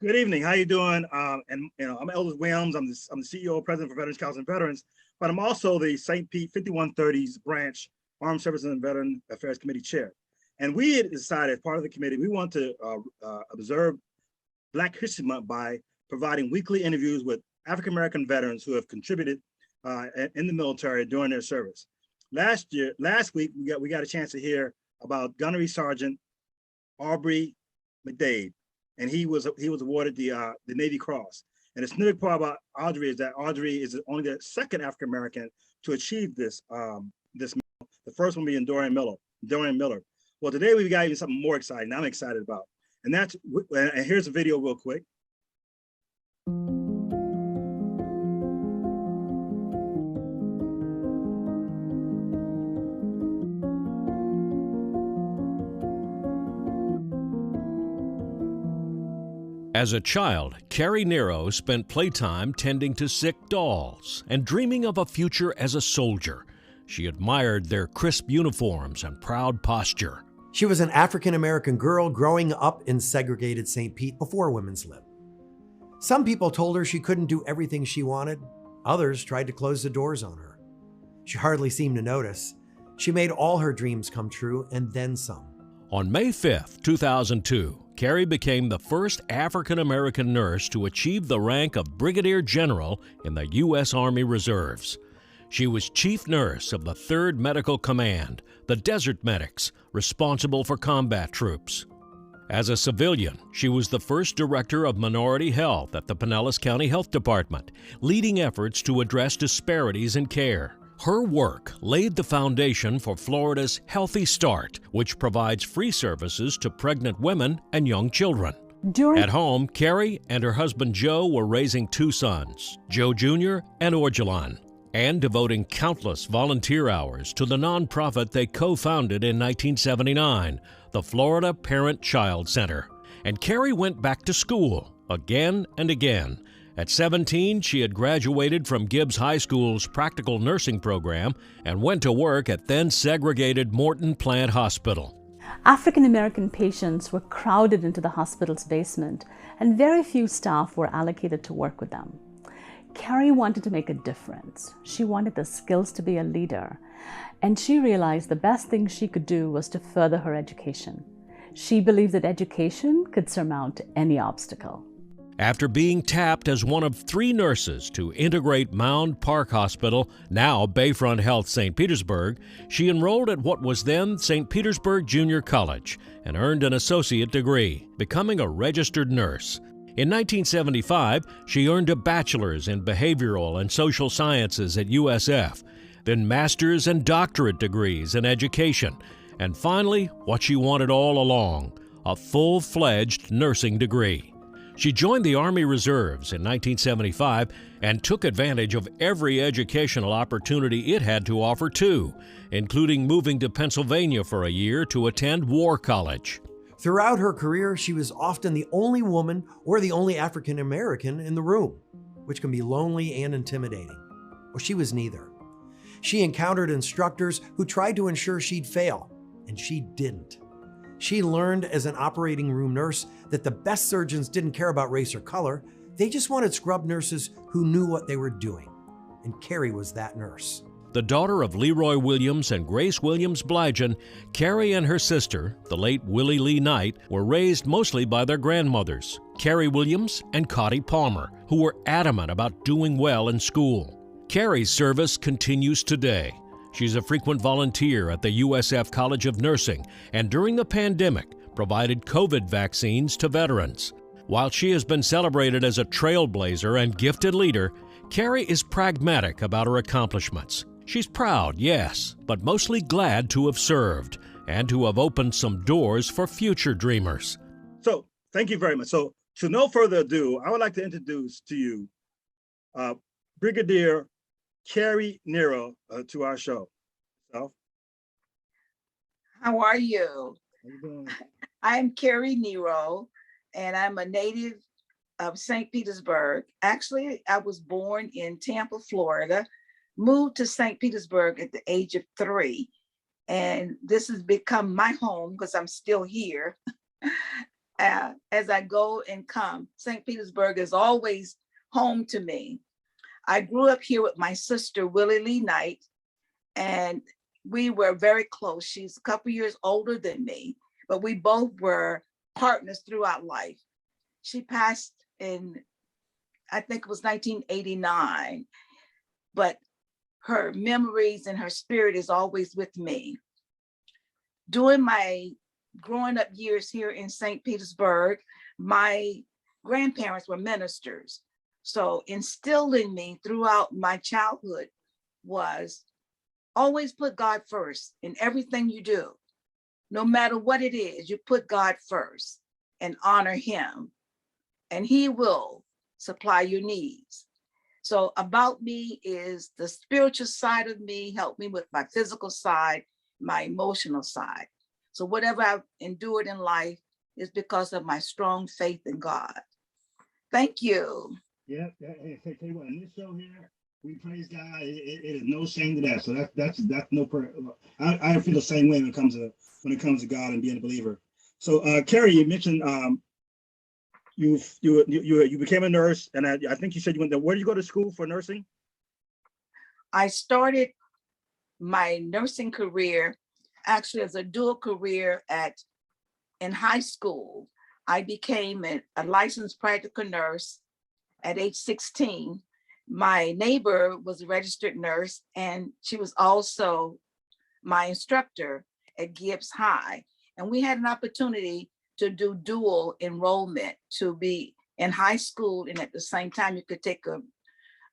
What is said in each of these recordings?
Good evening. How you doing? I'm Elder Williams. I'm the CEO, President for Veterans Council and Veterans, but I'm also the St. Pete 5130's Branch Armed Services and Veteran Affairs Committee Chair. And we had decided, as part of the committee, we want to observe Black History Month by providing weekly interviews with African American veterans who have contributed in the military during their service. Last week, we got a chance to hear about Gunnery Sergeant Aubrey McDade, and he was awarded the Navy Cross. And the significant part about Audrey is that Audrey is only the second African American to achieve this this medal. The first one being Dorian Miller. Well, today we got even something more exciting. I'm excited about, and here's a video real quick. As a child, Carrie Nero spent playtime tending to sick dolls and dreaming of a future as a soldier. She admired their crisp uniforms and proud posture. She was an African-American girl growing up in segregated St. Pete before women's lib. Some people told her she couldn't do everything she wanted. Others tried to close the doors on her. She hardly seemed to notice. She made all her dreams come true and then some. On May 5, 2002, Carrie became the first African-American nurse to achieve the rank of Brigadier General in the U.S. Army Reserves. She was chief nurse of the 3rd Medical Command, the Desert Medics, responsible for combat troops. As a civilian, she was the first director of minority health at the Pinellas County Health Department, leading efforts to address disparities in care. Her work laid the foundation for Florida's Healthy Start, which provides free services to pregnant women and young children. At home, Carrie and her husband Joe were raising 2 sons, Joe Jr. and Orgelan, and devoting countless volunteer hours to the nonprofit they co-founded in 1979, the Florida Parent-Child Center. And Carrie went back to school again and again. At 17, she had graduated from Gibbs High School's practical nursing program and went to work at then-segregated Morton Plant Hospital. African American patients were crowded into the hospital's basement, and very few staff were allocated to work with them. Carrie wanted to make a difference. She wanted the skills to be a leader, and she realized the best thing she could do was to further her education. She believed that education could surmount any obstacle. After being tapped as one of 3 nurses to integrate Mound Park Hospital, now Bayfront Health St. Petersburg, she enrolled at what was then St. Petersburg Junior College and earned an associate degree, becoming a registered nurse. In 1975, she earned a bachelor's in behavioral and social sciences at USF, then master's and doctorate degrees in education, and finally, what she wanted all along, a full-fledged nursing degree. She joined the Army Reserves in 1975 and took advantage of every educational opportunity it had to offer too, including moving to Pennsylvania for a year to attend War College. Throughout her career, she was often the only woman or the only African American in the room, which can be lonely and intimidating. Well, she was neither. She encountered instructors who tried to ensure she'd fail, and she didn't. She learned as an operating room nurse that the best surgeons didn't care about race or color. They just wanted scrub nurses who knew what they were doing. And Carrie was that nurse. The daughter of Leroy Williams and Grace Williams Blygen, Carrie and her sister, the late Willie Lee Knight, were raised mostly by their grandmothers, Carrie Williams and Cottie Palmer, who were adamant about doing well in school. Carrie's service continues today. She's a frequent volunteer at the USF College of Nursing and during the pandemic provided COVID vaccines to veterans. While she has been celebrated as a trailblazer and gifted leader, Carrie is pragmatic about her accomplishments. She's proud, yes, but mostly glad to have served and to have opened some doors for future dreamers. So thank you very much. So to no further ado, I would like to introduce to you Brigadier Carrie Nero to our show. So, how are you? How you doing? I'm Carrie Nero, and I'm a native of St. Petersburg. Actually, I was born in Tampa, Florida, moved to St. Petersburg at the age of 3, and this has become my home because I'm still here. as I go and come, St. Petersburg is always home to me. I grew up here with my sister, Willie Lee Knight, and we were very close. She's a couple years older than me, but we both were partners throughout life. She passed in, I think it was 1989, but her memories and her spirit is always with me. During my growing up years here in St. Petersburg, my grandparents were ministers. So instilled in me throughout my childhood was always put God first in everything you do. No matter what it is, you put God first and honor him, and he will supply your needs. So about me is the spiritual side of me, help me with my physical side, my emotional side. So whatever I've endured in life is because of my strong faith in God. Thank you. Yeah, hey, tell you what, in this show here, we praise God. It is no shame to that. So that's no. I feel the same way when it comes to God and being a believer. So Carrie, you mentioned you became a nurse, and I think you said you went there. Where did you go to school for nursing? I started my nursing career actually as a dual career in high school. I became a licensed practical nurse at age 16. My neighbor was a registered nurse, and she was also my instructor at Gibbs High. And we had an opportunity to do dual enrollment, to be in high school, and at the same time you could take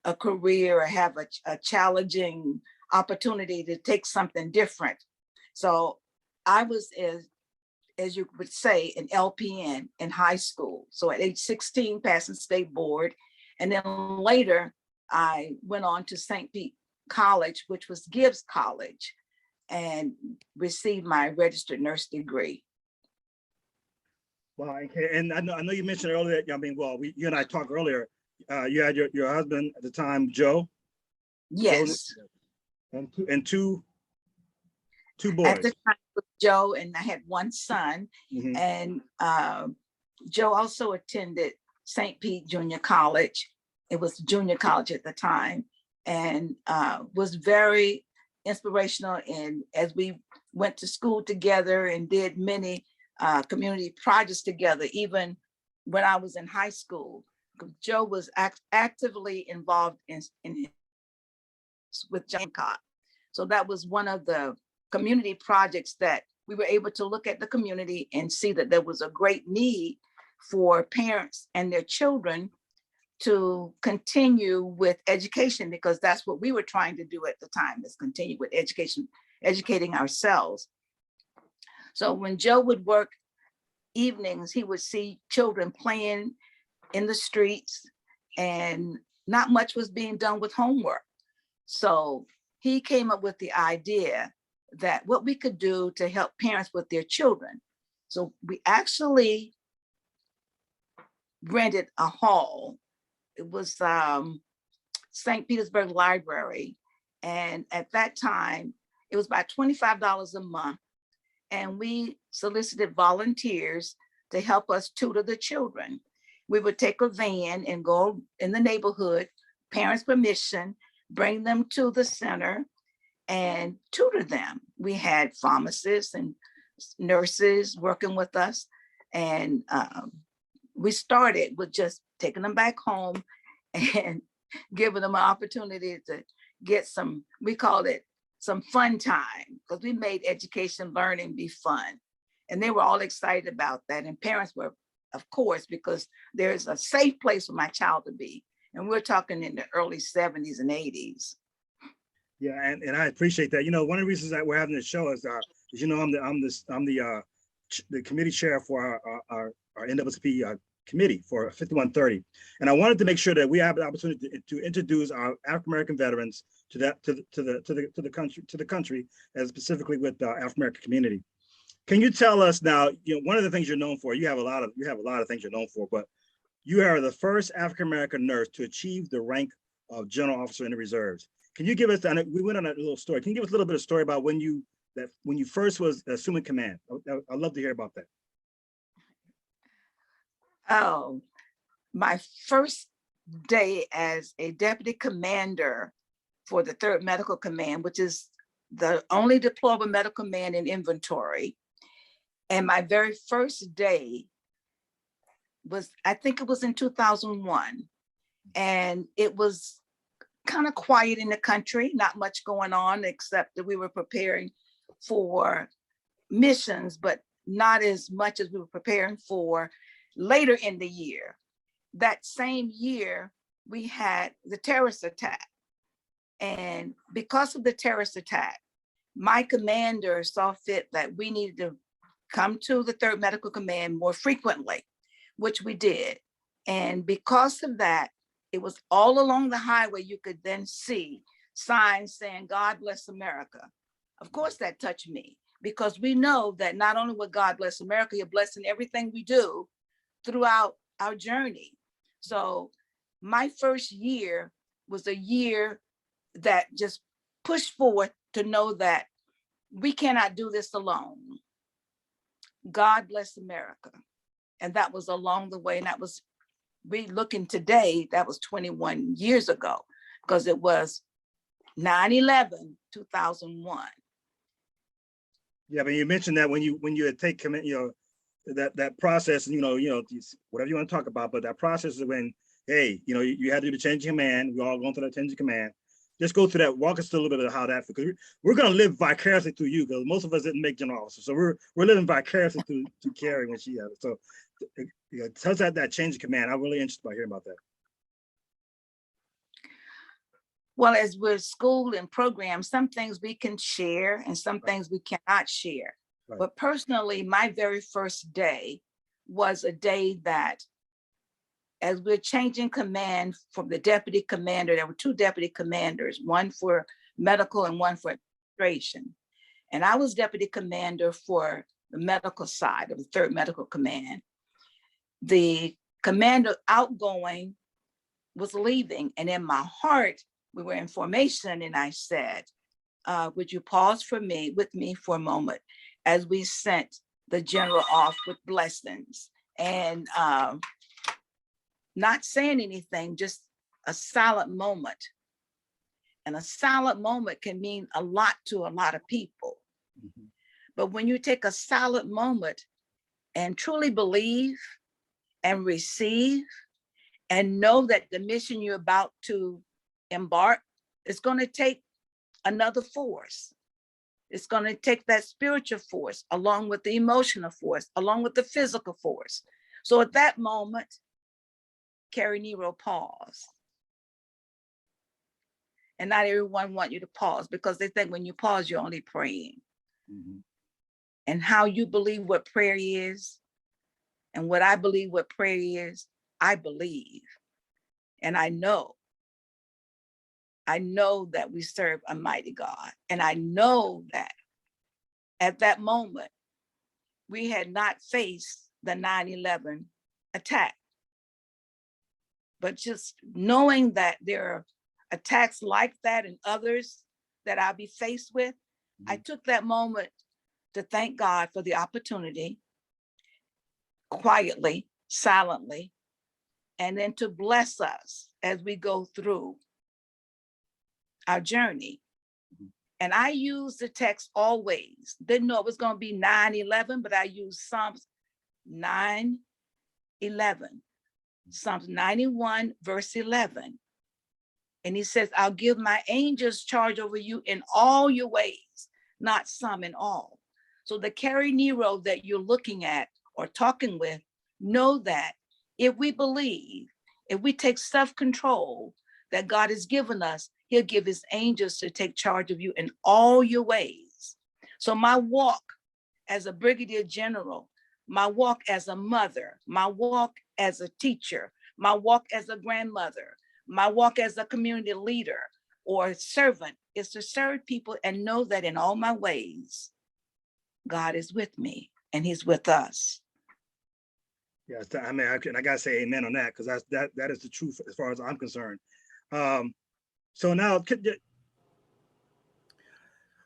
a career or have a challenging opportunity to take something different. So I was, as you would say, an LPN in high school. So at age 16, passing state board. And then later, I went on to St. Pete College, which was Gibbs College, and received my registered nurse degree. Well, okay. And I know you mentioned earlier, I mean, well, you and I talked earlier, you had your husband at the time, Joe? Yes. Joe, and two boys. At the time with Joe, and I had one son. Mm-hmm. And Joe also attended St. Pete Junior College. It was junior college at the time, and was very inspirational. And as we went to school together and did many community projects together, even when I was in high school, Joe was actively involved with John Cott. So that was one of the community projects that we were able to look at the community and see that there was a great need for parents and their children to continue with education, because that's what we were trying to do at the time, is continue with education, educating ourselves. So when Joe would work evenings, he would see children playing in the streets and not much was being done with homework. So he came up with the idea that what we could do to help parents with their children. So we actually rented a hall. It was St. Petersburg Library. And at that time, it was about $25 a month. And we solicited volunteers to help us tutor the children. We would take a van and go in the neighborhood, parents' permission, bring them to the center and tutor them. We had pharmacists and nurses working with us. And we started with just taking them back home and giving them an opportunity to get some, we called it some fun time, because we made education, learning be fun. And they were all excited about that. And parents were, of course, because there's a safe place for my child to be. And we're talking in the early 70s and 80s. Yeah, and I appreciate that. You know, one of the reasons that we're having this show is, you know, I'm the committee chair for our NAACP committee for 5130, and I wanted to make sure that we have the opportunity to introduce our African American veterans to the country, and specifically with the African American community. Can you tell us now? You know, one of the things you're known for, you have a lot of things you're known for, but you are the first African American nurse to achieve the rank of general officer in the reserves. Can you give us, we went on a little story. Can you give us a little bit of story about when you first was assuming command? I'd love to hear about that. Oh, my first day as a deputy commander for the 3rd Medical Command, which is the only deployable medical command in inventory. And my very first day was, I think it was in 2001. And it was kind of quiet in the country, not much going on, except that we were preparing for missions, but not as much as we were preparing for later in the year. That same year, we had the terrorist attack. And because of the terrorist attack, my commander saw fit that we needed to come to the 3rd Medical Command more frequently, which we did. And because of that, it was all along the highway. You could then see signs saying, "God bless America." Of course, that touched me, because we know that not only will God bless America, He'll bless in everything we do throughout our journey. So my first year was a year that just pushed forward to know that we cannot do this alone. God bless America. And that was along the way. And that was, we looking today, that was 21 years ago, because it was 9/11, 2001. Yeah, but you mentioned that when you had take command, that process, and whatever you want to talk about, but that process is when, hey, you had to do the change of command. We're all going through that change of command. Just go through that. Walk us through a little bit of how that, because we're going to live vicariously through you, because most of us didn't make general officers, so we're living vicariously through Carrie when she had it. So, tell us that change of command. I'm really interested by hearing about that. Well, as we're schooled and programmed, some things we can share and some things we cannot share. Right. But personally, my very first day was a day that, as we're changing command from the deputy commander, there were 2 deputy commanders, one for medical and one for administration. And I was deputy commander for the medical side of the 3rd Medical Command. The commander outgoing was leaving, and in my heart, we were in formation, and I said, would you pause with me for a moment as we sent the general off with blessings, and not saying anything, just a silent moment. And a silent moment can mean a lot to a lot of people. Mm-hmm. But when you take a silent moment and truly believe and receive and know that the mission you're about to embark is going to take another force. It's going to take that spiritual force along with the emotional force, along with the physical force. So at that moment, Carrie Nero paused. And not everyone wants you to pause, because they think when you pause, you're only praying. Mm-hmm. And how you believe what prayer is, and what I believe what prayer is, I believe. And I know that we serve a mighty God. And I know that at that moment, we had not faced the 9/11 attack. But just knowing that there are attacks like that and others that I'll be faced with, mm-hmm. I took that moment to thank God for the opportunity, quietly, silently, and then to bless us as we go through our journey. Mm-hmm. And I used the text always. Didn't know it was going to be 9/11, but I used Psalms 9:11. Psalms 91, verse 11. And he says, I'll give my angels charge over you in all your ways, not some, in all. So the Carrie Nero that you're looking at or talking with, know that if we believe, if we take self-control that God has given us, He'll give His angels to take charge of you in all your ways. So my walk as a brigadier general, my walk as a mother, my walk as a teacher, my walk as a grandmother, my walk as a community leader or servant is to serve people and know that in all my ways, God is with me and He's with us. Yes, I mean, I gotta say amen on that, because that is the truth as far as I'm concerned. So now,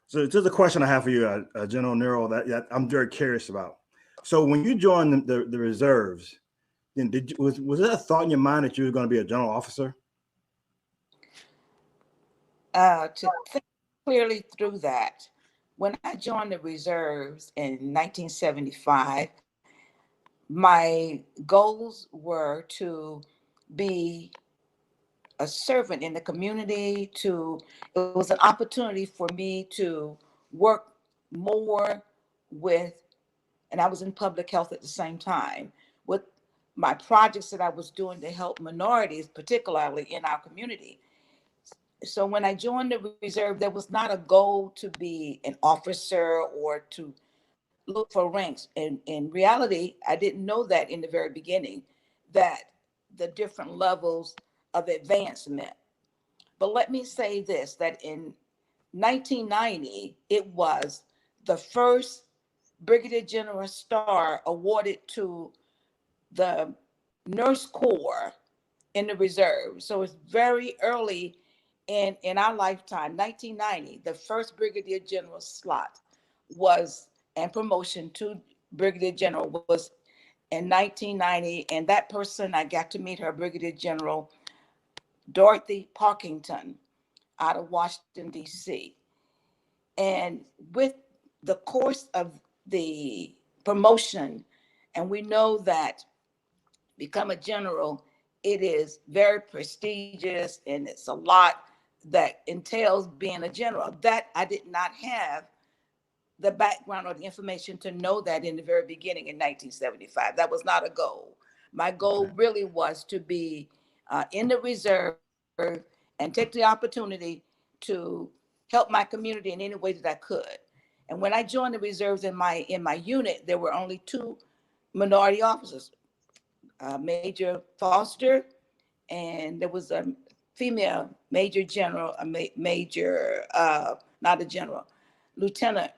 so this is a question I have for you, General Nero, that I'm very curious about. So when you joined the reserves, then was there a thought in your mind that you were going to be a general officer? To think clearly through that, when I joined the reserves in 1975, my goals were to be a servant in the community. It was an opportunity for me to work more with, and I was in public health at the same time, with my projects that I was doing to help minorities, particularly in our community. So when I joined the reserve, there was not a goal to be an officer or to look for ranks. And in reality, I didn't know that in the very beginning, that the different levels of advancement. But let me say this, that in 1990, it was the first Brigadier General Star awarded to the Nurse Corps in the reserve. So it's very early in our lifetime. 1990, the first Brigadier General slot was, and promotion to Brigadier General was in 1990. And that person, I got to meet her, Brigadier General Dorothy Parkington out of Washington, D.C. And with the course of the promotion, and we know that become a general, it is very prestigious and it's a lot that entails being a general. That I did not have the background or the information to know that in the very beginning in 1975. That was not a goal. My goal really was to be in the reserve and take the opportunity to help my community in any way that I could. And when I joined the reserves in my unit, there were only two minority officers, Major Foster, and there was a female Major General, not a general, Lieutenant,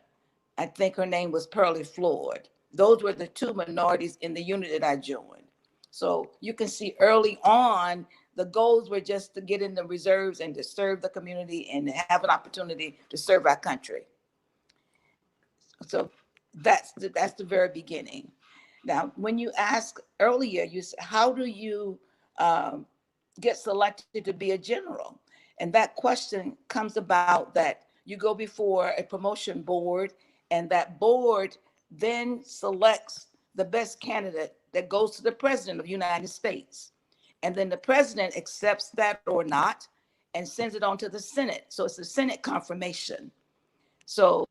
I think her name was Pearlie Floyd. Those were the two minorities in the unit that I joined. So you can see early on, the goals were just to get in the reserves and to serve the community and have an opportunity to serve our country. So that's the very beginning. Now, when you asked earlier, you said, how do you get selected to be a general? And that question comes about that you go before a promotion board, and that board then selects the best candidate that goes to the president of the United States. And then the president accepts that or not and sends it on to the Senate. So it's a Senate confirmation. So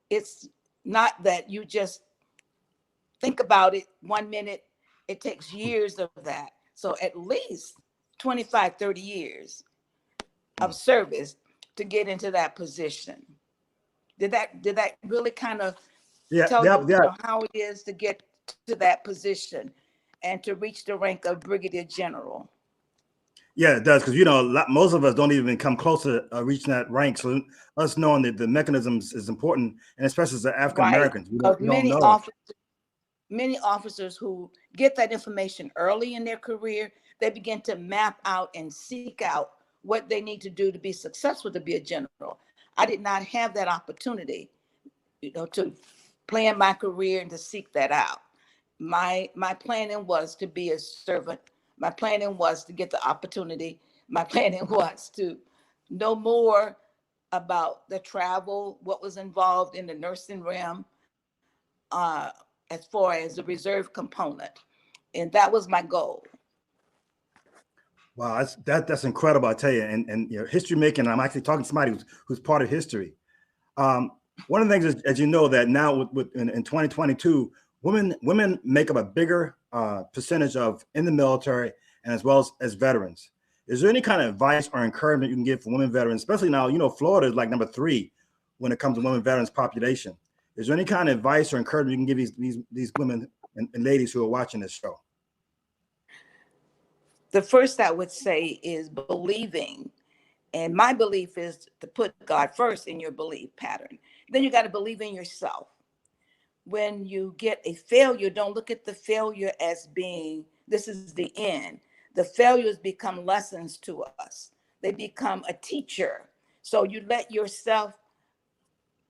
it's not that you just think about it 1 minute, it takes years of that. So at least 25, 30 years of service to get into that position. Did that really kind of tell you how it is to get to that position and to reach the rank of Brigadier General? Yeah, it does, because most of us don't even come close to reaching that rank. So us knowing that the mechanisms is important, and especially as African Americans, we don't know. Many officers who get that information early in their career, they begin to map out and seek out what they need to do to be successful to be a general. I did not have that opportunity, to plan my career and to seek that out. My planning was to be a servant. My planning was to get the opportunity. My planning was to know more about the travel, what was involved in the nursing realm, as far as the reserve component. And that was my goal. Wow, that's incredible, I tell you. And history making, I'm actually talking to somebody who's part of history. One of the things is, as you know, that now in 2022, women make up a bigger percentage of in the military and as well as veterans. Is there any kind of advice or encouragement you can give for women veterans, especially now, Florida is like number 3 when it comes to women veterans population. Is there any kind of advice or encouragement you can give these women and ladies who are watching this show? The first I would say is believing. And my belief is to put God first in your belief pattern. Then you got to believe in yourself. When you get a failure, don't look at the failure as being, this is the end. The failures become lessons to us. They become a teacher. So you let yourself,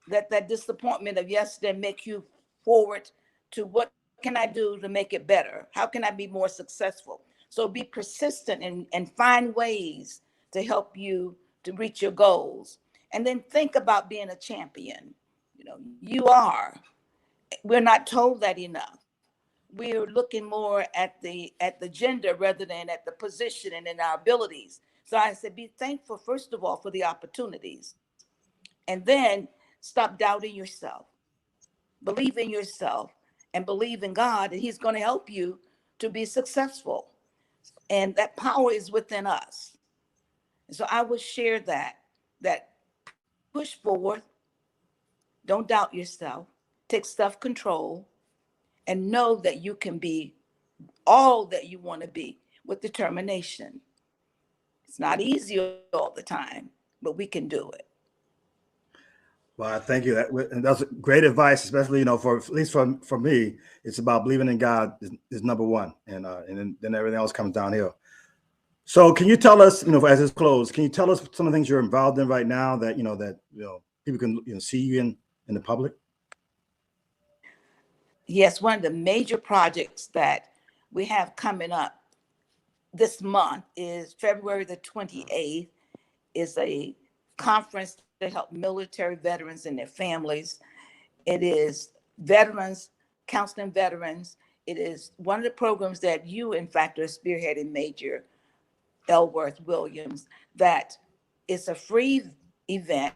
let that disappointment of yesterday make you forward to what can I do to make it better? How can I be more successful? So be persistent and find ways to help you to reach your goals. And then think about being a champion. You know, you are. We're not told that enough. We're looking more at the gender rather than at the position and in our abilities. So I said, be thankful, first of all, for the opportunities. And then stop doubting yourself. Believe in yourself and believe in God, and He's going to help you to be successful. And that power is within us. So I would share that push forward, don't doubt yourself, take self-control, and know that you can be all that you want to be with determination. It's not easy all the time, but we can do it. Well, thank you. That's great advice, especially, you know, for at least for me, it's about believing in God is number one, and then everything else comes downhill. So, can you tell us, you know, as it's closed, can you tell us some of the things you're involved in right now that people can see you in the public? Yes, one of the major projects that we have coming up this month is February the 28th, is a conference to help military veterans and their families. It is veterans, counseling veterans. It is one of the programs that you, in fact, are spearheading, Major Elworth Williams, that it's a free event,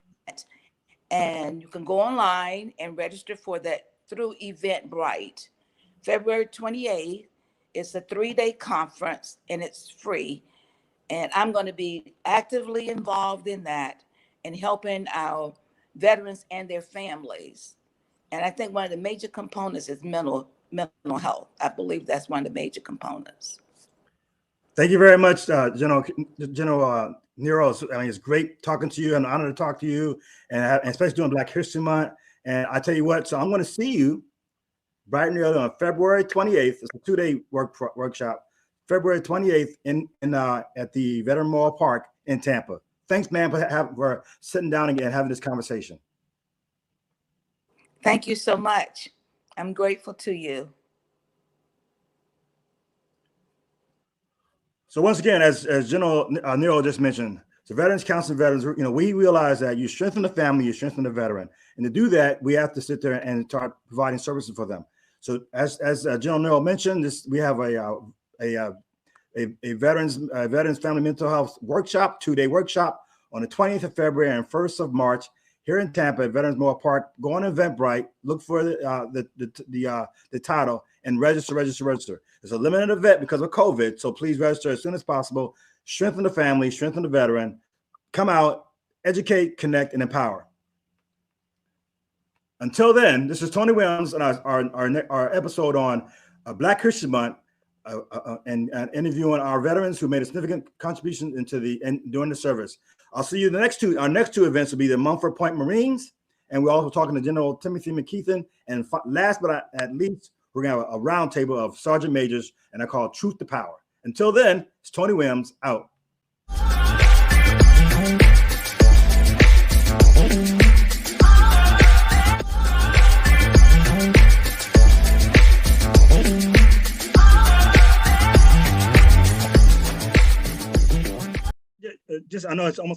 and you can go online and register for that through Eventbrite. February 28th, it's a 3-day conference and it's free. And I'm going to be actively involved in that and helping our veterans and their families. And I think one of the major components is mental health. I believe that's one of the major components. Thank you very much, General Nero. I mean, it's great talking to you, and an honor to talk to you, and especially during Black History Month. And I tell you what, so I'm going to see you bright and early on February 28th. It's a 2-day workshop. February 28th at the Veteran Memorial Park in Tampa. Thanks, man, for sitting down and having this conversation. Thank you so much. I'm grateful to you. So once again, as General Nero just mentioned, so Veterans Counseling Veterans, you know, we realize that you strengthen the family, you strengthen the veteran. And to do that, we have to sit there and start providing services for them. So as General Nero mentioned, we have a veterans family mental health workshop, 2-day workshop on the 20th of February and 1st of March here in Tampa at Veterans Memorial Park. Go on Eventbrite, look for the title, and register. It's a limited event because of COVID, so please register as soon as possible. Strengthen the family, strengthen the veteran. Come out, educate, connect, and empower. Until then, this is Tony Williams and our episode on Black History Month, and interviewing our veterans who made a significant contribution during the service. I'll see you our next two events will be the Mumford Point Marines, and we're also talking to General Timothy McKeithen. And last but not at least, we're gonna have a round table of Sergeant Majors, and I call it Truth to Power. Until then, it's Tony Williams out. I know it's almost